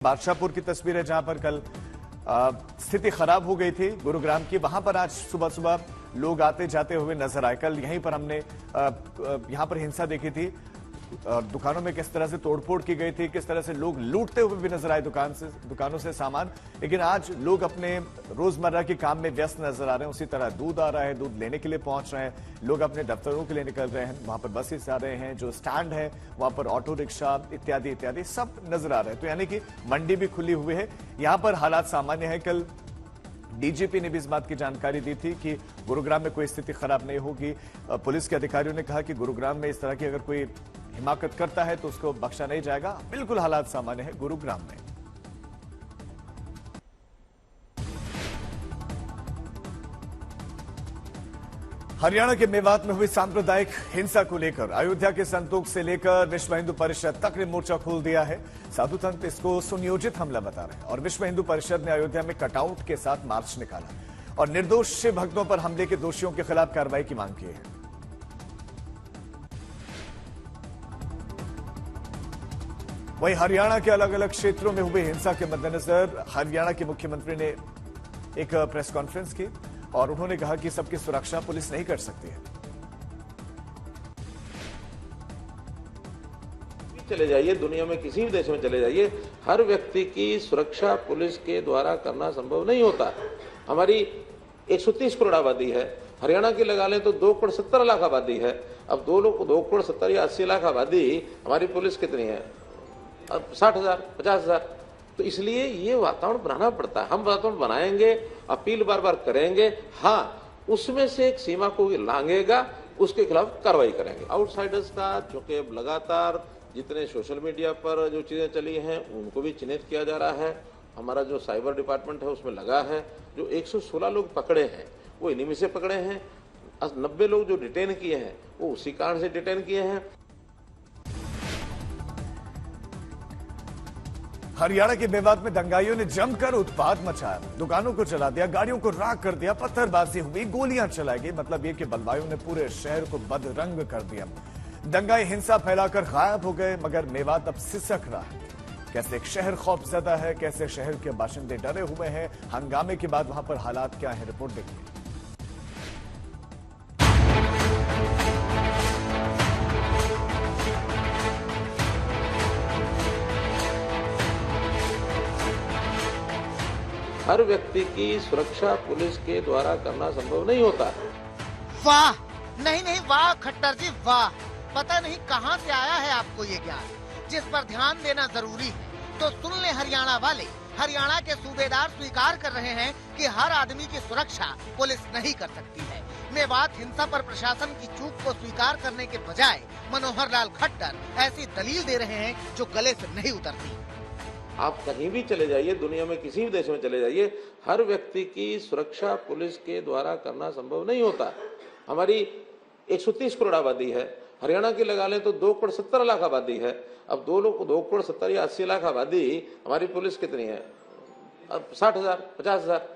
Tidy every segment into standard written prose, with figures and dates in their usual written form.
बादशाहपुर की तस्वीर है जहां पर कल स्थिति खराब हो गई थी गुरुग्राम की। वहां पर आज सुबह सुबह लोग आते जाते हुए नजर आए। कल यहीं पर हमने यहां पर हिंसा देखी थी। दुकानों में किस तरह से तोड़फोड़ की गई थी, किस तरह से लोग लूटते हुए भी नजर आए दुकानों से सामान। लेकिन आज लोग अपने रोजमर्रा के काम में व्यस्त नजर आ रहे हैं। उसी तरह दूध आ रहा है, दूध लेने के लिए पहुंच रहे हैं लोग, अपने दफ्तरों के लिए निकल रहे हैं। वहां पर बसेस आ रहे हैं, जो स्टैंड है वहां पर ऑटो रिक्शा इत्यादि इत्यादि सब नजर आ रहे हैं। तो यानी कि मंडी भी खुली हुई है, यहां पर हालात सामान्य है। कल डीजीपी ने भी इस बात की जानकारी दी थी कि गुरुग्राम में कोई स्थिति खराब नहीं होगी। पुलिस के अधिकारियों ने कहा कि गुरुग्राम में इस तरह की अगर कोई हिमाकत करता है तो उसको बख्शा नहीं जाएगा। बिल्कुल हालात सामान्य है गुरुग्राम में। हरियाणा के मेवात में हुई सांप्रदायिक हिंसा को लेकर अयोध्या के संतोख से लेकर विश्व हिंदू परिषद तक ने मोर्चा खोल दिया है। साधु संत इसको सुनियोजित हमला बता रहे हैं और विश्व हिंदू परिषद ने अयोध्या में कटआउट के साथ मार्च निकाला और निर्दोष भक्तों पर हमले के दोषियों के खिलाफ कार्रवाई की मांग की है। वहीं हरियाणा के अलग अलग क्षेत्रों में हुई हिंसा के मद्देनजर हरियाणा के मुख्यमंत्री ने एक प्रेस कॉन्फ्रेंस की और उन्होंने कहा कि सबकी सुरक्षा पुलिस नहीं कर सकती है। चले जाइए, दुनिया में किसी भी देश में चले जाइए, हर व्यक्ति की सुरक्षा पुलिस के द्वारा करना संभव नहीं होता। हमारी 130 करोड़ आबादी है, हरियाणा की लगा लें तो 2 करोड़ 70 लाख आबादी है। अब 2 करोड़ 70 या 80 लाख आबादी, हमारी पुलिस कितनी है? अब 60,000 50,000। तो इसलिए ये वातावरण बनाना पड़ता है। हम वातावरण बनाएंगे, अपील बार बार करेंगे, हाँ उसमें से एक सीमा को लांघेगा उसके खिलाफ कार्रवाई करेंगे। आउटसाइडर्स का चूंकि लगातार जितने सोशल मीडिया पर जो चीजें चली हैं उनको भी चिन्हित किया जा रहा है। हमारा जो साइबर डिपार्टमेंट है उसमें लगा है। जो 116 लोग पकड़े हैं वो इन्हीं में से पकड़े हैं। 90 लोग जो डिटेन किए हैं वो उसी कारण से डिटेन किए हैं। हरियाणा के मेवात में दंगाइयों ने जमकर उत्पात मचाया, दुकानों को जला दिया, गाड़ियों को राख कर दिया, पत्थरबाजी हुई, गोलियां चलाई गई। मतलब ये कि बलवाइयों ने पूरे शहर को बदरंग कर दिया। दंगाई हिंसा फैलाकर गायब हो गए, मगर मेवात अब सिसक रहा है। कैसे एक शहर खौफजदा है, कैसे शहर के बाशिंदे डरे हुए हैं। हंगामे के बाद वहां पर हालात क्या है, रिपोर्ट देखिए। हर व्यक्ति की सुरक्षा पुलिस के द्वारा करना संभव नहीं होता। वाह, नहीं वाह खट्टर जी वाह। पता नहीं कहां से आया है आपको ये ज्ञान, जिस पर ध्यान देना जरूरी है। तो सुन ले हरियाणा वाले, हरियाणा के सूबेदार स्वीकार कर रहे हैं कि हर आदमी की सुरक्षा पुलिस नहीं कर सकती है। मेवात हिंसा पर प्रशासन की चूक को स्वीकार करने के बजाय मनोहर लाल खट्टर ऐसी दलील दे रहे हैं जो गले से नहीं उतरती। आप कहीं भी चले जाइए, दुनिया में किसी भी देश में चले जाइए, हर व्यक्ति की सुरक्षा पुलिस के द्वारा करना संभव नहीं होता। हमारी 130 करोड़ आबादी है, हरियाणा की लगा लें तो 2 करोड़ 70 लाख आबादी है। अब 2 करोड़ 70 या 80 लाख आबादी, हमारी पुलिस कितनी है? अब 60,000 50,000।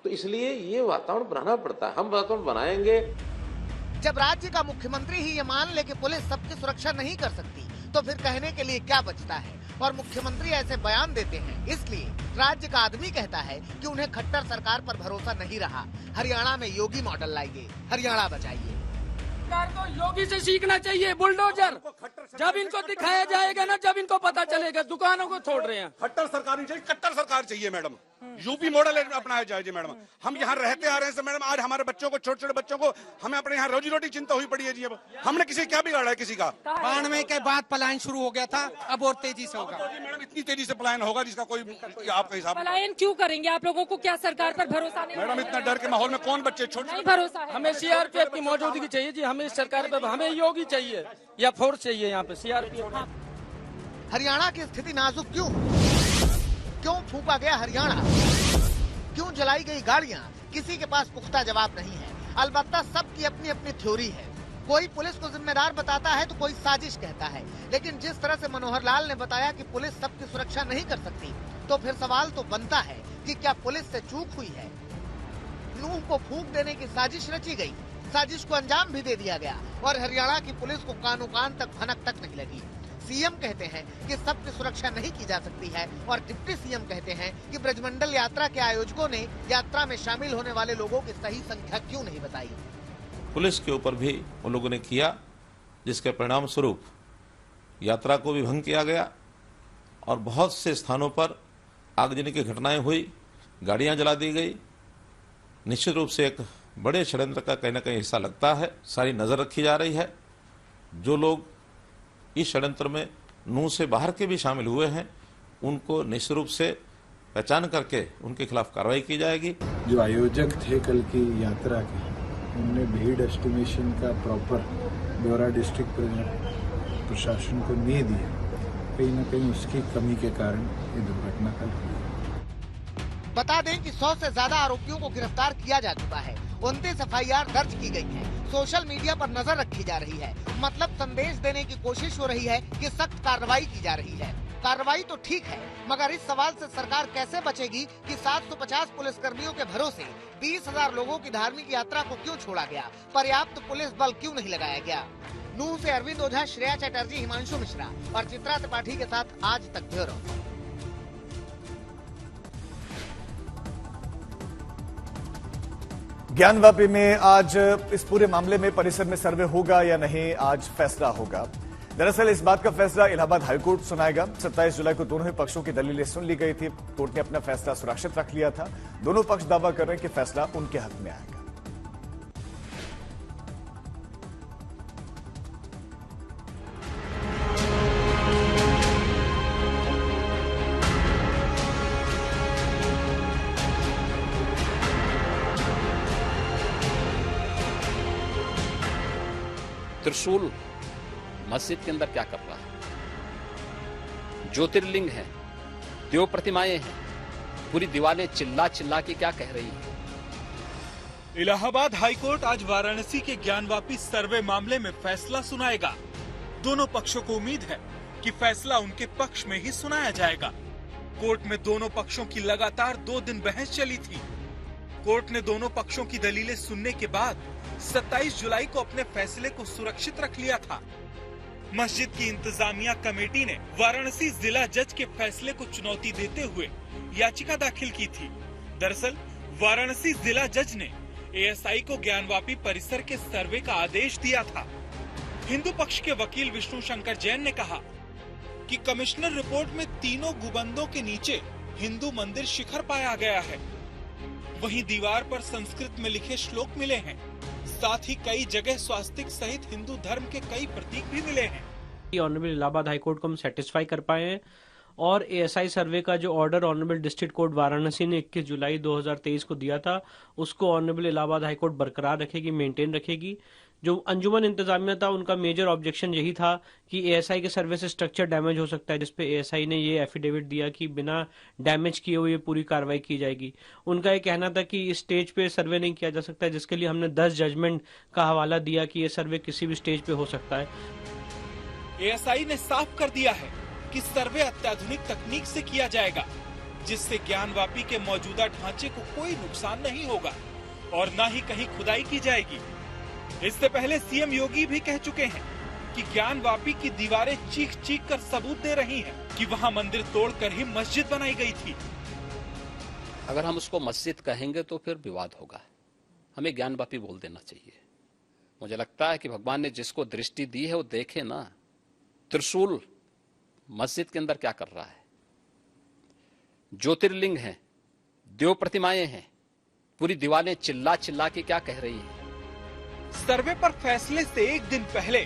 तो इसलिए ये वातावरण बनाना पड़ता है। हम वातावरण बनाएंगे। जब राज्य का मुख्यमंत्री ही ये मान ले कि पुलिस सबकी सुरक्षा नहीं कर सकती, तो फिर कहने के लिए क्या बचता है? और मुख्यमंत्री ऐसे बयान देते हैं, इसलिए राज्य का आदमी कहता है कि उन्हें खट्टर सरकार पर भरोसा नहीं रहा। हरियाणा में योगी मॉडल लाइए, हरियाणा बचाइए। सरकार को योगी से सीखना चाहिए। बुलडोजर जब इनको दिखाया जाएगा ना, जब इनको पता चलेगा दुकानों को छोड़ रहे हैं। खट्टर सरकार नहीं चाहिए, कट्टर सरकार चाहिए मैडम। यूपी मॉडल अपनाया जाए मैडम। हम यहाँ रहते आ रहे हैं मैडम, आज हमारे बच्चों को, छोटे छोटे बच्चों को, हमें अपने यहाँ रोजी रोटी चिंता हुई पड़ी है जी। अब हमने किसी क्या बिगाड़ा है किसी का? 92 के बाद पलायन शुरू हो गया था, अब और तेजी से होगा। मैडम इतनी तेजी से पलायन होगा जिसका कोई आपका हिसाब। पलायन क्यों करेंगे? आप लोगों को क्या सरकार पर भरोसा नहीं? मैडम इतना डर के माहौल में कौन बच्चे छोटे नहीं भरोसा है। हमें सीआरपीएफ की मौजूदगी चाहिए जी। हमें सरकार पर, हमें योगी चाहिए या फोर्स चाहिए यहाँ पे सीआरपीएफ। हरियाणा की स्थिति नाजुक क्यों फूंका गया हरियाणा? क्यों जलाई गई गाड़ियां? किसी के पास पुख्ता जवाब नहीं है। अलबत्ता सबकी अपनी अपनी थ्योरी है। कोई पुलिस को जिम्मेदार बताता है तो कोई साजिश कहता है। लेकिन जिस तरह से मनोहर लाल ने बताया कि पुलिस सबकी सुरक्षा नहीं कर सकती, तो फिर सवाल तो बनता है कि क्या पुलिस से चूक हुई है? नूह को फूंक देने की साजिश रची गई, साजिश को अंजाम भी दे दिया गया और हरियाणा की पुलिस को कानो कान तक भनक तक नहीं लगी। सीएम कहते हैं कि सबकी सुरक्षा नहीं की जा सकती है और डिप्टी सीएम कहते हैं कि ब्रजमंडल यात्रा के आयोजकों ने यात्रा में शामिल होने वाले लोगों की सही संख्या क्यों नहीं बताई। पुलिस के ऊपर भी उन लोगों ने किया, जिसके परिणाम स्वरूप यात्रा को भी भंग किया गया और बहुत से स्थानों पर आगजनी की घटनाएं हुई, गाड़ियां जला दी गई। निश्चित रूप से एक बड़े षड्यंत्र का कहीं न कहीं हिस्सा लगता है। सारी नजर रखी जा रही है। जो लोग इस षड्यंत्र में नूह से बाहर के भी शामिल हुए हैं, उनको निश्चित रूप से पहचान करके उनके खिलाफ कार्रवाई की जाएगी। जो आयोजक थे कल की यात्रा के, उनने भीड़ एस्टिमेशन का प्रॉपर ब्यौरा डिस्ट्रिक्ट प्रशासन को नहीं दिया। कहीं न कहीं उसकी कमी के कारण ये दुर्घटना कल हुई। बता दें कि 100 से ज्यादा आरोपियों को गिरफ्तार किया जा चुका है। 29 FIR दर्ज की गई है। सोशल मीडिया पर नजर रखी जा रही है। मतलब संदेश देने की कोशिश हो रही है कि सख्त कार्रवाई की जा रही है। कार्रवाई तो ठीक है, मगर इस सवाल से सरकार कैसे बचेगी कि 750 पुलिसकर्मियों के भरोसे 20,000 लोगों की धार्मिक यात्रा को क्यों छोड़ा गया? पर्याप्त पुलिस बल क्यों नहीं लगाया गया? नूह से अरविंद ओझा, श्रेया चटर्जी, हिमांशु मिश्रा और चित्रा त्रिपाठी के साथ आज तक ब्यूरो। ज्ञानवापी में आज इस पूरे मामले में परिसर में सर्वे होगा या नहीं, आज फैसला होगा। दरअसल इस बात का फैसला इलाहाबाद हाईकोर्ट सुनाएगा। 27 जुलाई को दोनों ही पक्षों की दलीलें सुन ली गई थी। कोर्ट ने अपना फैसला सुरक्षित रख लिया था। दोनों पक्ष दावा कर रहे हैं कि फैसला उनके हक में आएगा। त्रिशूल मस्जिद के अंदर क्या कर रहा है? ज्योतिर्लिंग है, देव प्रतिमाएं हैं, पूरी दीवारें चिल्ला चिल्ला के क्या कह रही हैं? इलाहाबाद हाईकोर्ट आज वाराणसी के ज्ञानवापी सर्वे मामले में फैसला सुनाएगा। दोनों पक्षों को उम्मीद है कि फैसला उनके पक्ष में ही सुनाया जाएगा। कोर्ट में दोनों पक्षों की लगातार 2 दिन बहस चली थी। कोर्ट ने दोनों पक्षों की दलीलें सुनने के बाद 27 जुलाई को अपने फैसले को सुरक्षित रख लिया था। मस्जिद की इंतजामिया कमेटी ने वाराणसी जिला जज के फैसले को चुनौती देते हुए याचिका दाखिल की थी। दरअसल वाराणसी जिला जज ने एएसआई को ज्ञानवापी परिसर के सर्वे का आदेश दिया था। हिंदू पक्ष के वकील विष्णु शंकर जैन ने कहा कि कमिश्नर रिपोर्ट में तीनों गुंबदों के नीचे हिंदू मंदिर शिखर पाया गया है। वहीं दीवार पर संस्कृत में लिखे श्लोक मिले हैं। साथ ही कई जगह स्वास्तिक सहित हिंदू धर्म के कई प्रतीक भी मिले हैं। ऑनरेबल इलाहाबाद हाईकोर्ट को हम सेटिस्फाई कर पाए हैं और एएसआई सर्वे का जो order honourable district court Varanasi ने 21 जुलाई 2023 को दिया था, उसको ऑनरेबल इलाहाबाद हाईकोर्ट बरकरार रखेगी, मेंटेन रखेगी। जो अंजुमन इंतजामिया था, उनका मेजर ऑब्जेक्शन यही था कि एएसआई के सर्वे से स्ट्रक्चर डैमेज हो सकता है, जिसपे एएसआई ने ये एफिडेविट दिया कि बिना डैमेज किए हुए पूरी कार्रवाई की जाएगी। उनका ये कहना था कि इस स्टेज पे सर्वे नहीं किया जा सकता, जिसके लिए हमने 10 जजमेंट का हवाला दिया कि ये सर्वे किसी भी स्टेज पे हो सकता है। एएसआई ने साफ कर दिया है कि सर्वे अत्याधुनिक तकनीक से किया जाएगा, जिससे ज्ञानवापी के मौजूदा ढांचे को कोई नुकसान नहीं होगा और न ही कहीं खुदाई की जाएगी। इससे पहले सीएम योगी भी कह चुके हैं कि ज्ञानवापी की दीवारें चीख चीख कर सबूत दे रही हैं कि वहां मंदिर तोड़कर ही मस्जिद बनाई गई थी। अगर हम उसको मस्जिद कहेंगे तो फिर विवाद होगा। हमें ज्ञानवापी बोल देना चाहिए। मुझे लगता है कि भगवान ने जिसको दृष्टि दी है वो देखे ना। त्रिशूल मस्जिद के अंदर क्या कर रहा है? ज्योतिर्लिंग है, देव प्रतिमाएं हैं, पूरी दीवारें चिल्ला चिल्ला के क्या कह रही हैं? सर्वे पर फैसले से एक दिन पहले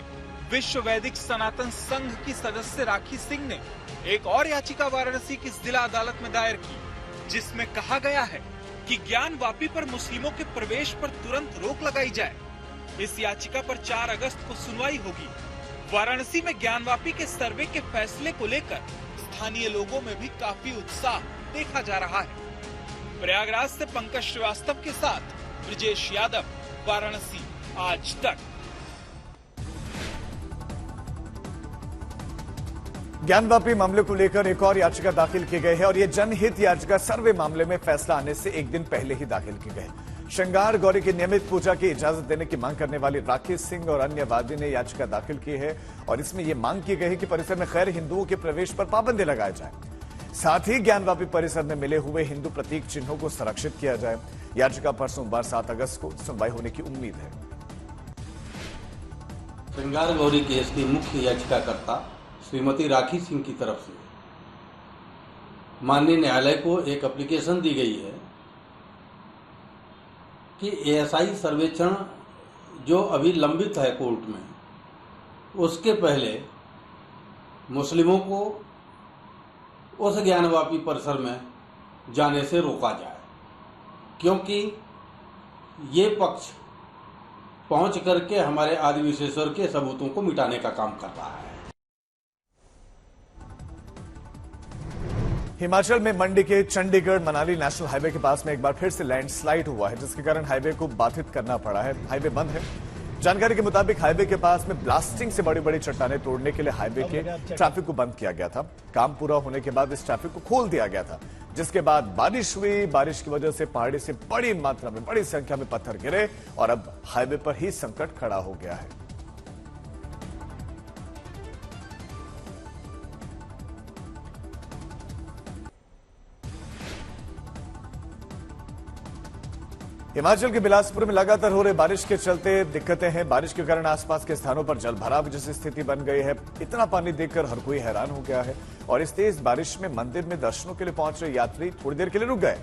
विश्व वैदिक सनातन संघ की सदस्य राखी सिंह ने एक और याचिका वाराणसी की जिला अदालत में दायर की, जिसमें कहा गया है कि ज्ञानवापी पर मुस्लिमों के प्रवेश पर तुरंत रोक लगाई जाए। इस याचिका पर 4 अगस्त को सुनवाई होगी। वाराणसी में ज्ञानवापी के सर्वे के फैसले को लेकर स्थानीय लोगों में भी काफी उत्साह देखा जा रहा है। प्रयागराज से पंकज श्रीवास्तव के साथ ब्रजेश यादव, वाराणसी आज तक। ज्ञानवापी मामले को लेकर एक और याचिका दाखिल की गई है और यह जनहित याचिका सर्वे मामले में फैसला आने से एक दिन पहले ही दाखिल की गई। श्रृंगार गौरी की नियमित पूजा की इजाजत देने की मांग करने वाली राकेश सिंह और अन्य वादी ने याचिका दाखिल की है और इसमें यह मांग की गई है कि परिसर में गैर हिंदुओं के प्रवेश पर पाबंदी लगाई जाए। साथ ही ज्ञानवापी परिसर में मिले हुए हिंदू प्रतीक चिन्हों को संरक्षित किया जाए। याचिका पर सोमवार 7 अगस्त को सुनवाई होने की उम्मीद है। श्रृंगार गौरी केस की मुख्य याचिकाकर्ता श्रीमती राखी सिंह की तरफ से माननीय न्यायालय को एक एप्लीकेशन दी गई है कि एएसआई सर्वेक्षण जो अभी लंबित है कोर्ट में, उसके पहले मुस्लिमों को उस ज्ञानवापी परिसर में जाने से रोका जाए, क्योंकि ये पक्ष पहुंच करके हमारे आदि विशेषवर के सबूतों को मिटाने का काम कर रहा है। हिमाचल में मंडी के चंडीगढ़ मनाली नेशनल हाईवे के पास में एक बार फिर से लैंडस्लाइड हुआ है, जिसके कारण हाईवे को बाधित करना पड़ा है। हाईवे बंद है। जानकारी के मुताबिक हाईवे के पास में ब्लास्टिंग से बड़ी बड़ी चट्टानें तोड़ने के लिए हाईवे के ट्रैफिक को बंद किया गया था। काम पूरा होने के बाद इस ट्रैफिक को खोल दिया गया था, जिसके बाद बारिश हुई। बारिश की वजह से पहाड़ी से बड़ी मात्रा में, बड़ी संख्या में पत्थर गिरे और अब हाईवे पर ही संकट खड़ा हो गया है। हिमाचल के बिलासपुर में लगातार हो रही बारिश के चलते दिक्कतें हैं। बारिश के कारण आसपास के स्थानों पर जल भराव जैसी स्थिति बन गई है। इतना पानी देखकर हर कोई हैरान हो गया है और इस तेज बारिश में मंदिर में दर्शनों के लिए पहुंच रहे यात्री थोड़ी देर के लिए रुक गए।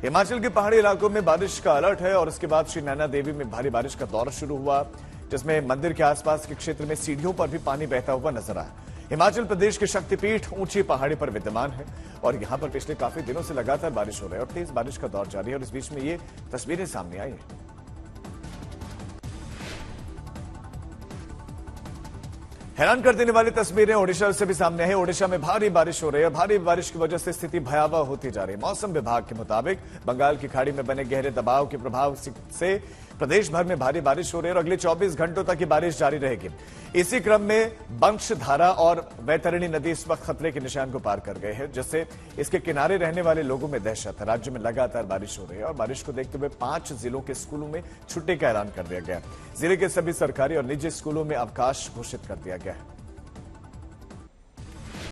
हिमाचल के पहाड़ी इलाकों में बारिश का अलर्ट है और उसके बाद श्री नैना देवी में भारी बारिश का दौर शुरू हुआ, जिसमें मंदिर के आसपास के क्षेत्र में सीढ़ियों पर भी पानी बहता हुआ नजर आया। हिमाचल प्रदेश के शक्तिपीठ ऊंची पहाड़ी पर विद्यमान है और यहां पर पिछले काफी दिनों से लगातार बारिश हो रही है और तेज बारिश का दौर जारी है और इस बीच में ये तस्वीरें सामने आई हैं। हैरान कर देने वाली तस्वीरें ओडिशा से भी सामने है। ओडिशा में भारी बारिश हो रही है। भारी बारिश की वजह से स्थिति भयावह होती जा रही है। मौसम विभाग के मुताबिक बंगाल की खाड़ी में बने गहरे दबाव के प्रभाव से प्रदेश भर में भारी बारिश हो रही है और अगले 24 घंटों तक ये बारिश जारी रहेगी। इसी क्रम में बंशधारा और वैतरणी नदी इस वक्त खतरे के निशान को पार कर गए हैं, जिससे इसके किनारे रहने वाले लोगों में दहशत है। राज्य में लगातार बारिश हो रही है और बारिश को देखते हुए 5 जिलों के स्कूलों में छुट्टी का ऐलान कर दिया गया। जिले के सभी सरकारी और निजी स्कूलों में अवकाश घोषित कर दिया गया है।